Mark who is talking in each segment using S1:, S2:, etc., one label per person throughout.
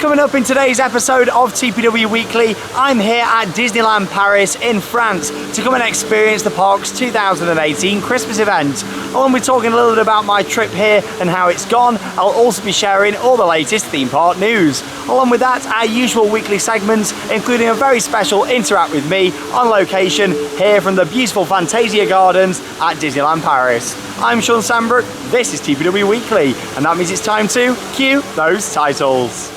S1: Coming up in today's episode of TPW Weekly, I'm here at Disneyland Paris in France to come and experience the park's 2018 Christmas event. Along with talking a little bit about my trip here and how it's gone, I'll also be sharing all the latest theme park news. Along with that, our usual weekly segments, including a very special Interact with me on location here from the beautiful Fantasia Gardens at Disneyland Paris. I'm Sean Sandbrook, this is TPW Weekly, and that means it's time to cue those titles.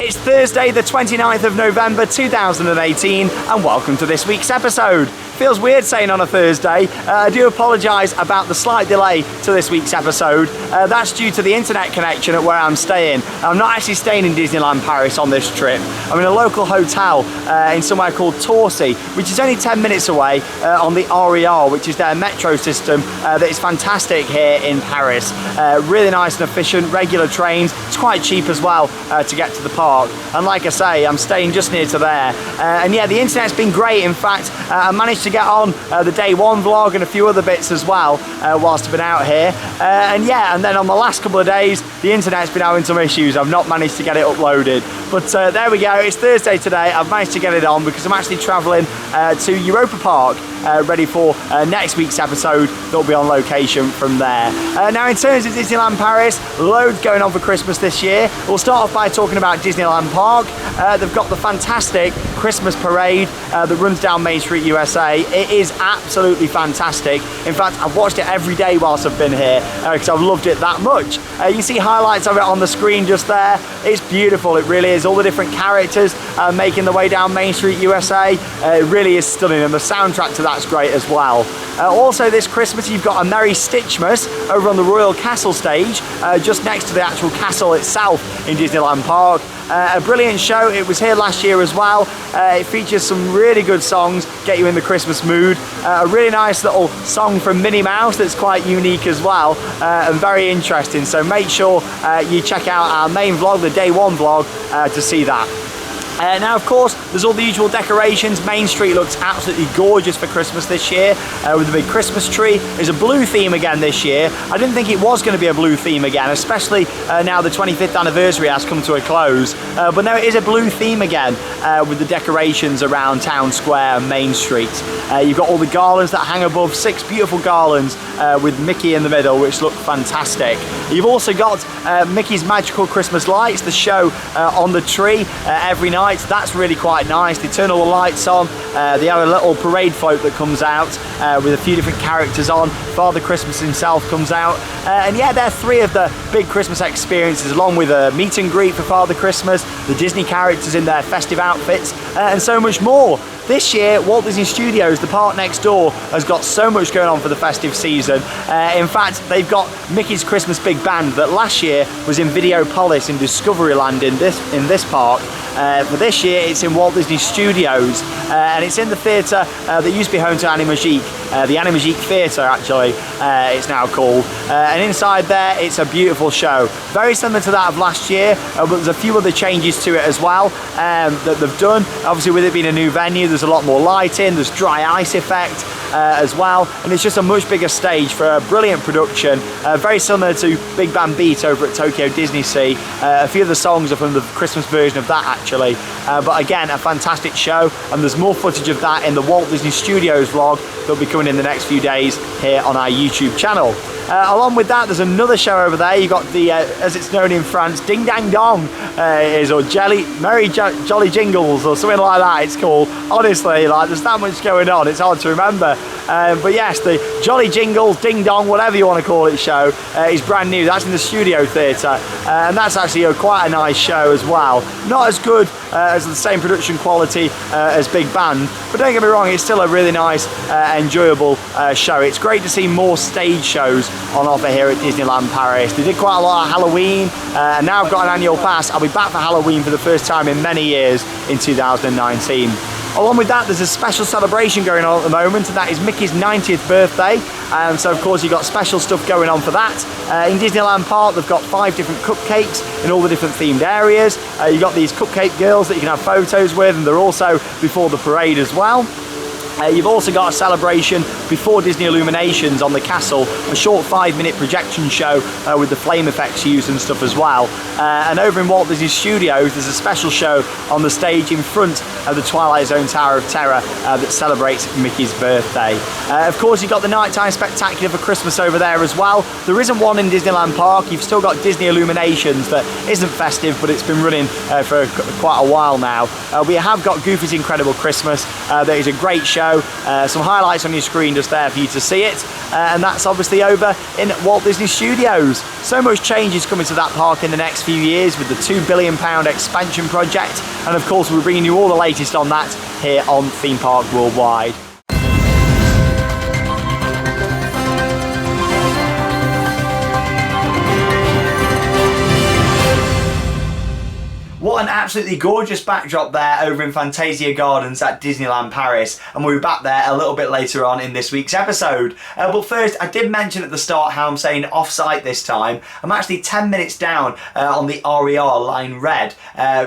S1: It's Thursday the 29th of November 2018 and welcome to this week's episode. Feels weird saying on a Thursday. I do apologise about the slight delay to this week's episode. That's due to the internet connection at where I'm staying. I'm not actually staying in Disneyland Paris on this trip. I'm in a local hotel in somewhere called Torcy, which is only 10 minutes away on the RER, which is their metro system that is fantastic here in Paris. Really nice and efficient, regular trains. It's quite cheap as well to get to the park. And like I say, I'm staying just near to there. And yeah, the internet's been great. In fact, I managed to get on the day one vlog and a few other bits as well whilst I've been out here. And then on the last couple of days, the internet's been having some issues. I've not managed to get it uploaded. But there we go, it's Thursday today. I've managed to get it on because I'm actually travelling to Europa Park, ready for next week's episode that'll be on location from there. Now in terms of Disneyland Paris, loads going on for Christmas this year. We'll start off by talking about Disneyland Park. They've got the fantastic Christmas parade that runs down Main Street, USA. It is absolutely fantastic. In fact, I've watched it every day whilst I've been here because I've loved it that much. You can see highlights of it on the screen just there. It's beautiful, it really is. All the different characters making their way down Main Street, USA. It really is stunning, and the soundtrack to that's great as well. Also this Christmas you've got a Merry Stitchmas over on the Royal Castle stage, just next to the actual castle itself in Disneyland Park. A brilliant show. It was here last year as well. It features some really good songs, get you in the Christmas mood. A really nice little song from Minnie Mouse that's quite unique as well and very interesting. So make sure you check out our main vlog, the day one vlog, to see that. Now of course there's all the usual decorations. Main Street looks absolutely gorgeous for Christmas this year with a big Christmas tree. There's a blue theme again this year. I didn't think it was going to be a blue theme again, especially now the 25th anniversary has come to a close, but no, it is a blue theme again with the decorations around Town Square and Main Street. You've got all the garlands that hang above, 6 beautiful garlands with Mickey in the middle, which look fantastic. You've also got Mickey's Magical Christmas Lights, the show on the tree every night. That's really quite nice. They turn all the lights on. They have a little parade float that comes out with a few different characters on. Father Christmas himself comes out. And yeah, they're 3 of the big Christmas experiences, along with a meet and greet for Father Christmas, the Disney characters in their festive outfits, and so much more. This year, Walt Disney Studios, the park next door, has got so much going on for the festive season. In fact, they've got Mickey's Christmas Big Band that last year was in Videopolis in Discoveryland in this park. For this year, it's in Walt Disney Studios, and it's in the theatre that used to be home to Animagique. The Animagique Theatre, actually, it's now called. And inside there, it's a beautiful show. Very similar to that of last year, but there's a few other changes to it as well that they've done. Obviously, with it being a new venue, there's a lot more lighting, there's dry ice effect as well, and it's just a much bigger stage for a brilliant production, very similar to Big Band Beat over at Tokyo Disney Sea. A few of the songs are from the Christmas version of that actually, but again, a fantastic show, and there's more footage of that in the Walt Disney Studios vlog that'll be coming in the next few days here on our YouTube channel. Along with that, there's another show over there. You've got the, as it's known in France, Ding Dang Dong, or Merry Jolly Jingles, or something like that it's called. Honestly, like, there's that much going on, it's hard to remember. But yes, the Jolly Jingles, Ding Dong, whatever you want to call it show, is brand new. That's in the Studio Theatre, and that's actually quite a nice show as well. Not as good as the same production quality as Big Band, but don't get me wrong, it's still a really nice, enjoyable show. It's great to see more stage shows on offer here at Disneyland Paris. They did quite a lot of Halloween, and now I've got an annual pass. I'll be back for Halloween for the first time in many years in 2019. Along with that, there's a special celebration going on at the moment, and that is Mickey's 90th birthday. So of course you've got special stuff going on for that. In Disneyland Park, they've got 5 different cupcakes in all the different themed areas. You've got these cupcake girls that you can have photos with, and they're also before the parade as well. You've also got a celebration before Disney Illuminations on the castle, a short 5-minute projection show with the flame effects used and stuff as well. And over in Walt Disney Studios, there's a special show on the stage in front of the Twilight Zone Tower of Terror that celebrates Mickey's birthday. Of course, you've got the nighttime spectacular for Christmas over there as well. There isn't one in Disneyland Park. You've still got Disney Illuminations that isn't festive, but it's been running for quite a while now. We have got Goofy's Incredible Christmas. That is a great show. Some highlights on your screen just there for you to see it, and that's obviously over in Walt Disney Studios. So much change is coming to that park in the next few years with the £2 billion expansion project, and of course we're bringing you all the latest on that here on Theme Park Worldwide. What an absolutely gorgeous backdrop there over in Fantasia Gardens at Disneyland Paris, and we'll be back there a little bit later on in this week's episode. But first, I did mention at the start how I'm saying off-site this time. I'm actually 10 minutes down on the RER line red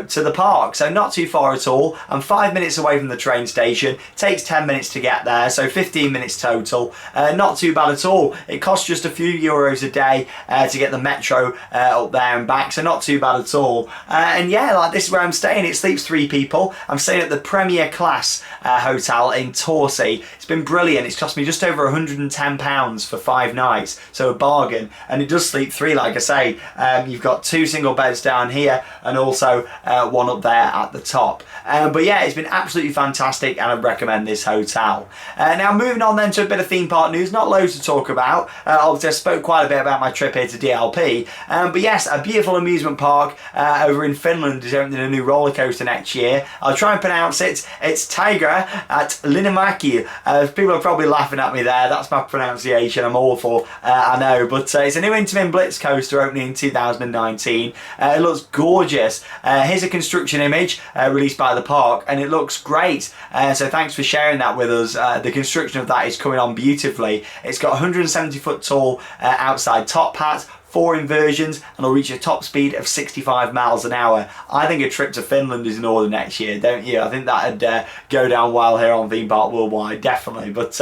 S1: to the park, so not too far at all. I'm 5 minutes away from the train station. Takes 10 minutes to get there, so 15 minutes total. Not too bad at all. It costs just a few euros a day to get the metro up there and back, so not too bad at all. And yeah, like this is where I'm staying. It sleeps 3 people. I'm staying at the Premier Class hotel in Torcy. It's been brilliant. It's cost me just over £110 for 5 nights, so a bargain. And it does sleep 3, like I say. You've got 2 single beds down here and also one up there at the top. But yeah, it's been absolutely fantastic, and I'd recommend this hotel. Now moving on then to a bit of theme park news. Not loads to talk about. Obviously I spoke quite a bit about my trip here to DLP. But yes, a beautiful amusement park over in Finland is opening a new roller coaster next year. I'll try and pronounce it. It's Taiga at Linnanmäki. People are probably laughing at me there. That's my pronunciation. I'm awful, I know. But it's a new Intamin Blitz coaster opening in 2019. It looks gorgeous. Here's a construction image released by the park, and it looks great. So thanks for sharing that with us. The construction of that is coming on beautifully. It's got 170 foot tall outside top hat, 4 inversions, and will reach a top speed of 65 miles an hour. I think a trip to Finland is in order next year, don't you? I think that'd go down well here on Theme Park Worldwide, definitely. But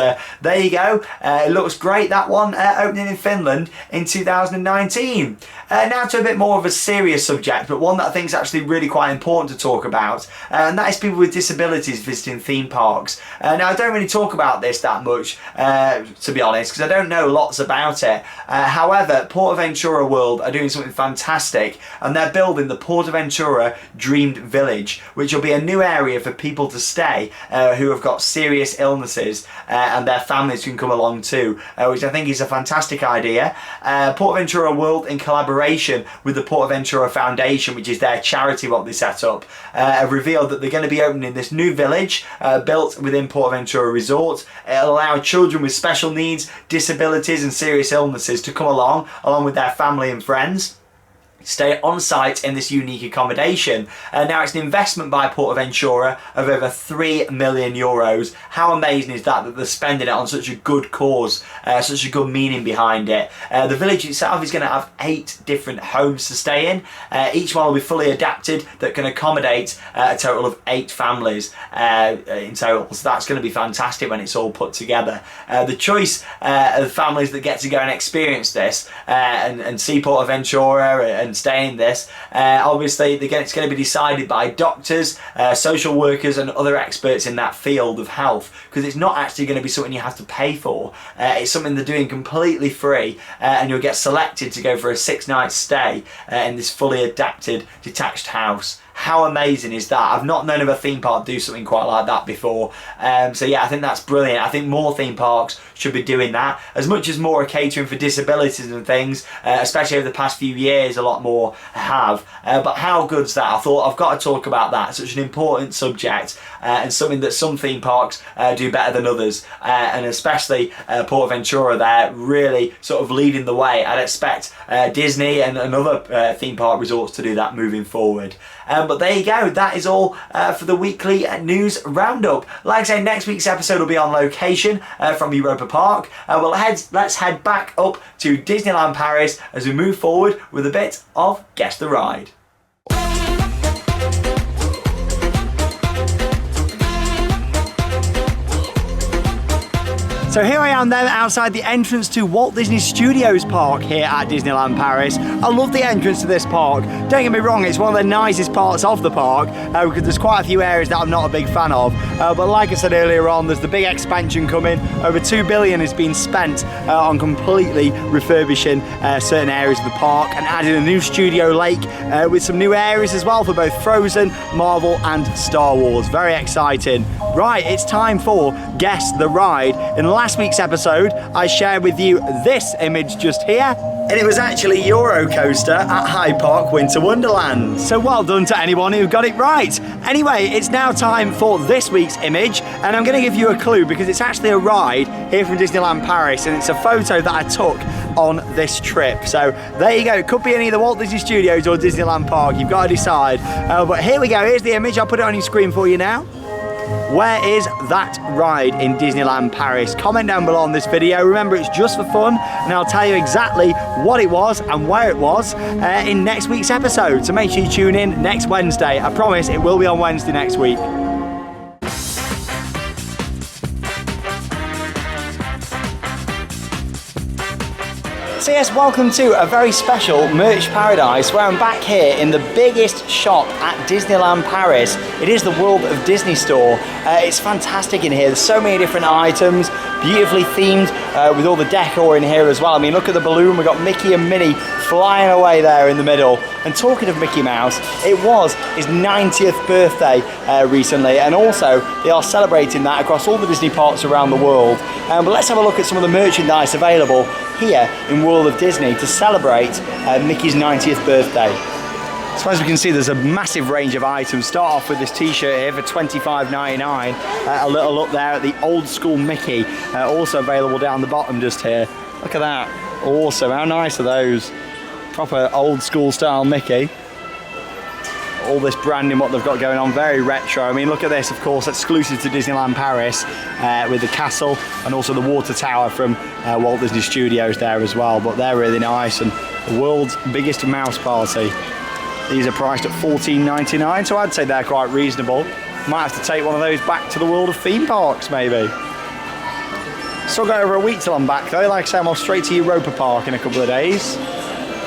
S1: there you go. It looks great, that one, opening in Finland in 2019. Now to a bit more of a serious subject, but one that I think is actually really quite important to talk about, and that is people with disabilities visiting theme parks. Now I don't really talk about this that much, to be honest, because I don't know lots about it. However, PortAventura World are doing something fantastic, and they're building the PortAventura Dream Village, which will be a new area for people to stay who have got serious illnesses, and their families can come along too, which I think is a fantastic idea. PortAventura World, in collaboration with the PortAventura Foundation, which is their charity what they set up, have revealed that they're going to be opening this new village built within PortAventura Resort. It'll allow children with special needs, disabilities and serious illnesses to come along with their family and friends, stay on site in this unique accommodation. Now it's an investment by PortAventura of over €3 million. How amazing is that they're spending it on such a good cause, such a good meaning behind it. The village itself is going to have 8 different homes to stay in. Each one will be fully adapted that can accommodate a total of 8 families in total. So that's going to be fantastic when it's all put together. The choice of families that get to go and experience this and see PortAventura and stay in this, obviously it's going to be decided by doctors, social workers and other experts in that field of health, because it's not actually going to be something you have to pay for. It's something they're doing completely free, and you'll get selected to go for a 6-night stay in this fully adapted detached house. How amazing is that? I've not known of a theme park do something quite like that before. So yeah, I think that's brilliant. I think more theme parks should be doing that. As much as more are catering for disabilities and things, especially over the past few years, a lot more have. But how good's that? I thought I've got to talk about that. It's such an important subject, and something that some theme parks do better than others. And especially PortAventura there, really sort of leading the way. I'd expect Disney and other theme park resorts to do that moving forward. But there you go, that is all for the weekly news roundup. Like I say, next week's episode will be on location from Europa Park. Well, let's head back up to Disneyland Paris as we move forward with a bit of Guess the Ride. So here I am then outside the entrance to Walt Disney Studios park here at Disneyland Paris. I love the entrance to this park. Don't get me wrong, it's one of the nicest parts of the park because there's quite a few areas that I'm not a big fan of. But like I said earlier on, there's the big expansion coming. Over $2 billion has been spent on completely refurbishing certain areas of the park and adding a new studio lake with some new areas as well for both Frozen, Marvel and Star Wars. Very exciting. Right, it's time for Guess the Ride. In last week's episode, I shared with you this image just here, and it was actually Euro Coaster at Hyde Park Winter Wonderland. So well done to anyone who got it right. Anyway, it's now time for this week's image, and I'm going to give you a clue because it's actually a ride here from Disneyland Paris, and it's a photo that I took on this trip. So there you go, it could be in either Walt Disney Studios or Disneyland Park, you've got to decide. But here we go, here's the image, I'll put it on your screen for you now. Where is that ride in Disneyland Paris? Comment down below on this video. Remember, it's just for fun, and I'll tell you exactly what it was and where it was in next week's episode. So make sure you tune in next Wednesday. I promise it will be on Wednesday next week. So yes, welcome to a very special merch paradise where I'm back here in the biggest shop at Disneyland Paris. It is the World of Disney store. It's fantastic in here. There's so many different items, beautifully themed with all the decor in here as well. I mean, look at the balloon. We've got Mickey and Minnie flying away there in the middle. And talking of Mickey Mouse, it was his 90th birthday recently, and also they are celebrating that across all the Disney parks around the world. But let's have a look at some of the merchandise available here in World of Disney to celebrate Mickey's 90th birthday. So as we can see, there's a massive range of items. Start off with this t-shirt here for $25.99. A little look there at the old school Mickey, also available down the bottom just here. Look at that, awesome, how nice are those? Proper old school style Mickey. All this branding, what they've got going on, very retro. I mean, look at this, of course, exclusive to Disneyland Paris with the castle and also the water tower from Walt Disney Studios there as well. But they're really nice, and the world's biggest mouse party. These are priced at $14.99, so I'd say they're quite reasonable. Might have to take one of those back to the world of theme parks, maybe. Still got over a week till I'm back though. Like I say, I'm off straight to Europa Park in a couple of days.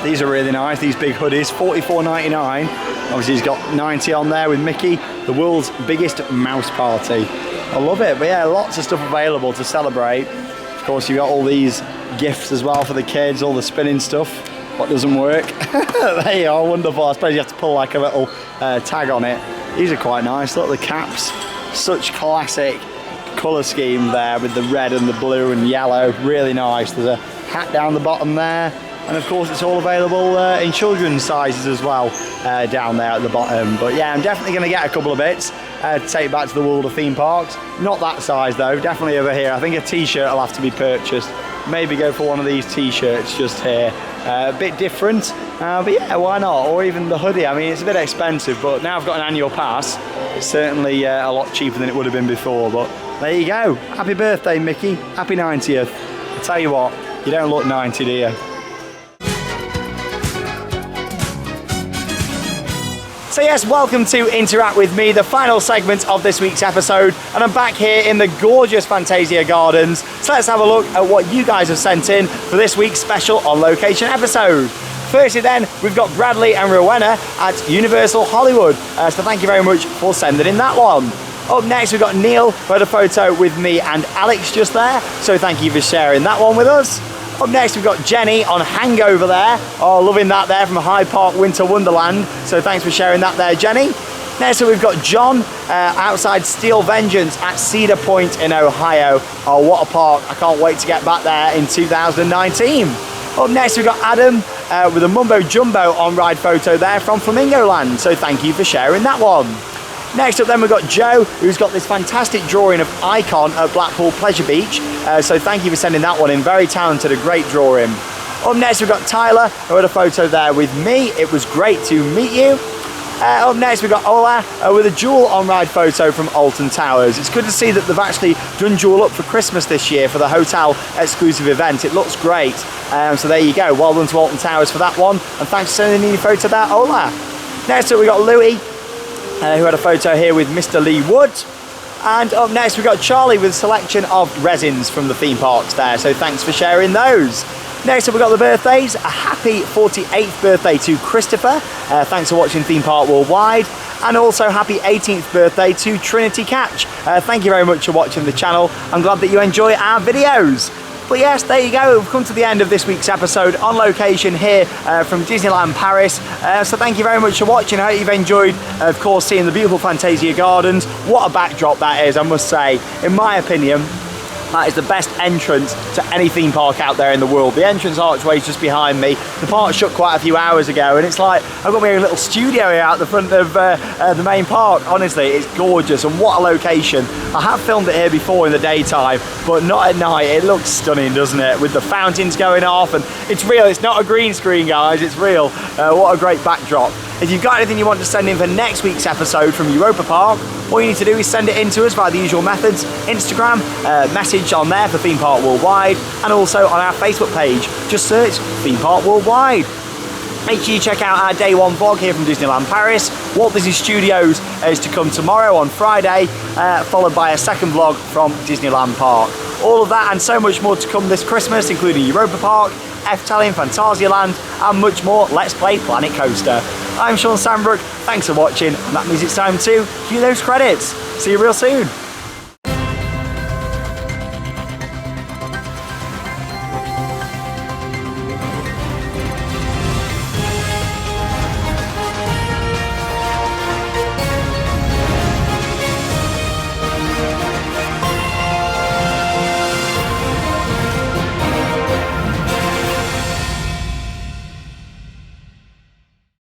S1: These are really nice, these big hoodies, $44.99. Obviously he's got 90 on there with Mickey, the world's biggest mouse party. I love it, but yeah, lots of stuff available to celebrate. Of course, you've got all these gifts as well for the kids, all the spinning stuff. What doesn't work? There you are, wonderful. I suppose you have to pull like a little tag on it. These are quite nice, look at the caps. Such classic colour scheme there with the red and the blue and yellow, really nice. There's a hat down the bottom there. And of course it's all available in children's sizes as well down there at the bottom. But yeah, I'm definitely going to get a couple of bits to take back to the world of theme parks. Not that size though, definitely over here. I think a t-shirt will have to be purchased. Maybe go for one of these t-shirts just here. A bit different, but yeah, why not? Or even the hoodie. I mean, it's a bit expensive, but now I've got an annual pass. It's certainly a lot cheaper than it would have been before. But there you go. Happy birthday, Mickey. Happy 90th. I'll tell you what, you don't look 90, do you? So yes, welcome to Interact With Me, the final segment of this week's episode, and I'm back here in the gorgeous Fantasia Gardens. So let's have a look at what you guys have sent in for this week's special on location episode. Firstly then, we've got Bradley and Rowena at Universal Hollywood, so thank you very much for sending in that one. Up next we've got Neil, who had a photo with me and Alex just there, so thank you for sharing that one with us. Up next we've got Jenny on Hangover there. Oh, loving that there from Hyde Park Winter Wonderland. So thanks for sharing that there, Jenny. Next we've got John outside Steel Vengeance at Cedar Point in Ohio. Oh, what a park. I can't wait to get back there in 2019. Up next we've got Adam with a Mumbo Jumbo on-ride photo there from Flamingo Land. So thank you for sharing that one. Next up then we've got Joe, who's got this fantastic drawing of Icon at Blackpool Pleasure Beach. So thank you for sending that one in. Very talented, a great drawing. Up next we've got Tyler, who had a photo there with me. It was great to meet you. Up next we've got Ola with a Jewel on-ride photo from Alton Towers. It's good to see that they've actually done Jewel up for Christmas this year for the hotel exclusive event. It looks great. So there you go. Well done to Alton Towers for that one. And thanks for sending in your photo about Ola. Next up we've got Louis, who had a photo here with Mr. Lee Wood. And up next we've got Charlie with a selection of resins from the theme parks there. So thanks for sharing those. Next up we've got the birthdays. A happy 48th birthday to Christopher. Thanks for watching Theme Park Worldwide. And also happy 18th birthday to Trinity Catch. Thank you very much for watching the channel. I'm glad that you enjoy our videos. But yes, there you go. We've come to the end of this week's episode on location here from Disneyland Paris. So thank you very much for watching. I hope you've enjoyed, of course, seeing the beautiful Fantasia Gardens. What a backdrop that is, I must say. In my opinion, that is the best entrance to any theme park out there in the world. The entrance archway is just behind me. The park shut quite a few hours ago, and it's like I've got my own little studio here out the front of the main park. Honestly, it's gorgeous, and what a location. I have filmed it here before in the daytime, but not at night. It looks stunning, doesn't it? With the fountains going off, and it's real. It's not a green screen, guys. It's real. What a great backdrop. If you've got anything you want to send in for next week's episode from Europa Park, all you need to do is send it in to us via the usual methods. Instagram, message on there for Theme Park Worldwide, and also on our Facebook page. Just search Theme Park Worldwide. Make sure you check out our day one vlog here from Disneyland Paris. Walt Disney Studios is to come tomorrow on Friday, followed by a second vlog from Disneyland Park. All of that and so much more to come this Christmas, including Europa Park, Efteling, Phantasialand, and much more. Let's Play Planet Coaster. I'm Sean Sandbrook, thanks for watching, and that means it's time to cue those credits. See you real soon.